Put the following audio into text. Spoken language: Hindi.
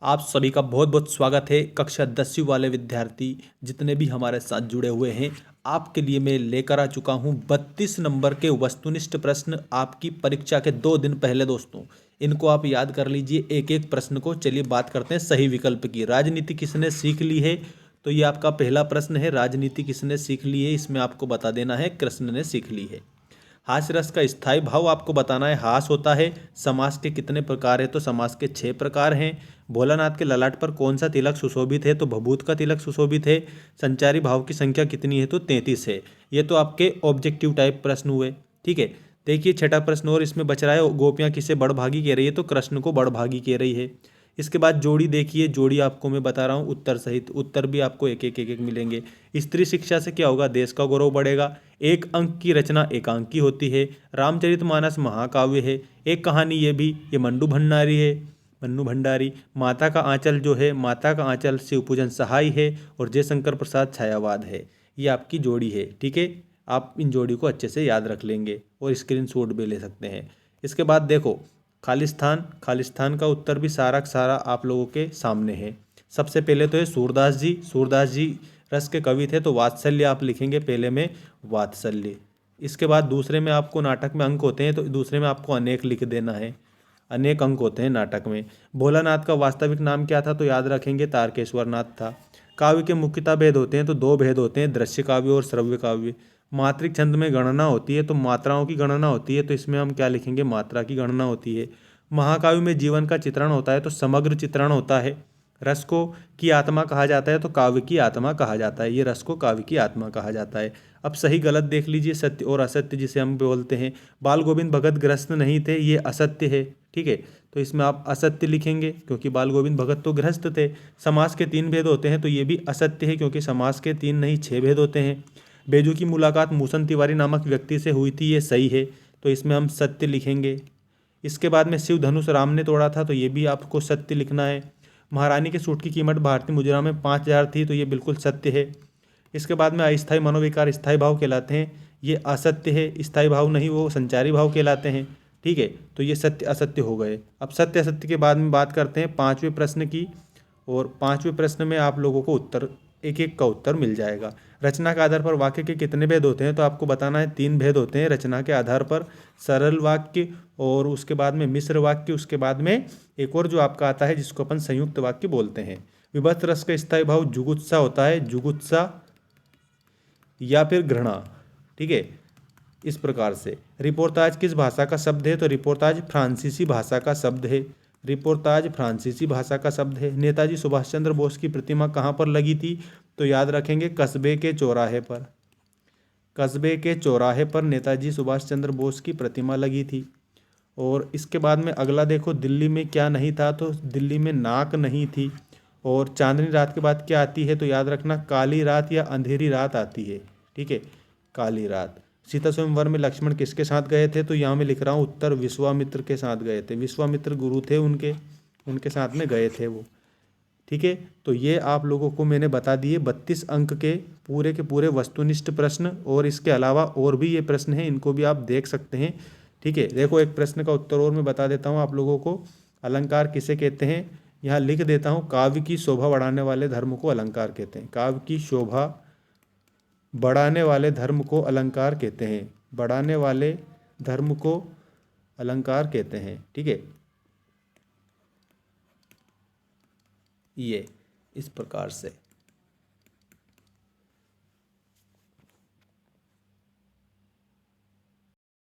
आप सभी का बहुत बहुत स्वागत है। कक्षा 10वीं वाले विद्यार्थी जितने भी हमारे साथ जुड़े हुए हैं, आपके लिए मैं लेकर आ चुका हूं 32 नंबर के वस्तुनिष्ठ प्रश्न आपकी परीक्षा के 2 दिन पहले। दोस्तों, इनको आप याद कर लीजिए एक एक प्रश्न को। चलिए बात करते हैं सही विकल्प की। राजनीति किसने सीख ली है? तो ये आपका पहला प्रश्न है, राजनीति किसने सीख ली है। इसमें आपको बता देना है कृष्ण ने सीख ली है। हास्य रस का स्थायी भाव आपको बताना है। हास होता है। समास के कितने प्रकार है? तो समास के 6 प्रकार हैं। भोलानाथ के ललाट पर कौन सा तिलक सुशोभित है? तो भभूत का तिलक सुशोभित है। संचारी भाव की संख्या कितनी है? तो 33 है। ये तो आपके ऑब्जेक्टिव टाइप प्रश्न हुए। ठीक है, देखिए छठा प्रश्न और इसमें बच रहा है, गोपियाँ किसे बड़भागी कह रही है? तो कृष्ण को बड़भागी कह रही है। इसके बाद जोड़ी देखिए, जोड़ी आपको मैं बता रहा हूँ उत्तर सहित। उत्तर भी आपको एक एक मिलेंगे। स्त्री शिक्षा से क्या होगा? देश का गौरव बढ़ेगा। एक अंक की रचना एकांकी होती है। रामचरितमानस महाकाव्य है। एक कहानी ये मंडू भंडारी है। मन्नू भंडारी। माता का आंचल जो है, माता का आंचल शिवपूजन सहाय है। और जयशंकर प्रसाद छायावाद है। ये आपकी जोड़ी है। ठीक है, आप इन जोड़ी को अच्छे से याद रख लेंगे और स्क्रीनशॉट भी ले सकते हैं। इसके बाद देखो खालिस्तान। खालिस्तान का उत्तर भी सारा का सारा आप लोगों के सामने है। सबसे पहले तो है सूरदास जी। सूरदास जी रस के कवि थे, तो वात्सल्य आप लिखेंगे पहले में, वात्सल्य। इसके बाद दूसरे में आपको नाटक में अंक होते हैं, तो दूसरे में आपको अनेक लिख देना है। अनेक अंक होते हैं नाटक में। भोलानाथ का वास्तविक नाम क्या था? तो याद रखेंगे तारकेश्वर नाथ था। काव्य के मुख्यतः भेद होते हैं, तो 2 भेद होते हैं, दृश्य काव्य और श्रव्य काव्य। मात्रिक छंद में गणना होती है, तो मात्राओं की गणना होती है, तो इसमें हम क्या लिखेंगे? मात्रा की गणना होती है। महाकाव्य में जीवन का चित्रण होता है, तो समग्र चित्रण होता है। रस को की आत्मा कहा जाता है, तो काव्य की आत्मा कहा जाता है। ये रस को काव्य की आत्मा कहा जाता है। अब सही गलत देख लीजिए, सत्य और असत्य जिसे हम बोलते हैं। बाल गोविंद भगत ग्रस्त नहीं थे, ये असत्य है। ठीक है, तो इसमें आप असत्य लिखेंगे क्योंकि बाल गोविंद भगत तो गृहस्थ थे। समास के 3 भेद होते हैं, तो ये भी असत्य है क्योंकि समास के 3 नहीं 6 भेद होते हैं। बेजू की मुलाकात मूसन तिवारी नामक व्यक्ति से हुई थी, ये सही है, तो इसमें हम सत्य लिखेंगे। इसके बाद में शिव धनुष राम ने तोड़ा था, तो ये भी आपको सत्य लिखना है। महारानी के सूट की कीमत भारतीय मुद्रा में 5,000 थी, तो ये बिल्कुल सत्य है। इसके बाद में अस्थायी मनोविकार स्थायी भाव कहलाते हैं, ये असत्य है। स्थायी भाव नहीं, वो संचारी भाव कहलाते हैं। ठीक है, तो ये सत्य असत्य हो गए। अब सत्य असत्य के बाद में बात करते हैं 5वें प्रश्न की। और 5वें प्रश्न में आप लोगों को उत्तर एक एक का उत्तर मिल जाएगा। रचना के आधार पर वाक्य के कितने भेद होते हैं? तो आपको बताना है 3 भेद होते हैं रचना के आधार पर। सरल वाक्य, और उसके बाद में मिश्र वाक्य, उसके बाद में एक और जो आपका आता है जिसको अपन संयुक्त वाक्य बोलते हैं। विभक्त रस का स्थायी भाव जुगुत्सा होता है, जुगुत्सा या फिर घृणा। ठीक है, इस प्रकार से। रिपोर्ताज किस भाषा का शब्द है? तो रिपोर्ताज फ्रांसीसी भाषा का शब्द है। रिपोर्ताज फ्रांसीसी भाषा का शब्द है। नेताजी सुभाष चंद्र बोस की प्रतिमा कहाँ पर लगी थी? तो याद रखेंगे कस्बे के चौराहे पर। कस्बे के चौराहे पर नेताजी सुभाष चंद्र बोस की प्रतिमा लगी थी। और इसके बाद में अगला देखो, दिल्ली में क्या नहीं था? तो दिल्ली में नाक नहीं थी। और चांदनी रात के बाद क्या आती है? तो याद रखना काली रात या अंधेरी रात आती है। ठीक है, काली रात। सीता स्वयंवर में लक्ष्मण किसके साथ गए थे? तो यहाँ मैं लिख रहा हूँ उत्तर विश्वामित्र के साथ गए थे। विश्वामित्र गुरु थे उनके, उनके साथ में गए थे वो। ठीक है, तो ये आप लोगों को मैंने बता दिए 32 अंक के पूरे वस्तुनिष्ठ प्रश्न। और इसके अलावा और भी ये प्रश्न हैं, इनको भी आप देख सकते हैं। ठीक है, देखो एक प्रश्न का उत्तर और मैं बता देता हूँ आप लोगों को। अलंकार किसे कहते हैं? यहाँ लिख देता हूँ, काव्य की शोभा बढ़ाने वाले धर्म को अलंकार कहते हैं। काव्य की शोभा बढ़ाने वाले धर्म को अलंकार कहते हैं। बढ़ाने वाले धर्म को अलंकार कहते हैं। ठीक है, ये इस प्रकार से।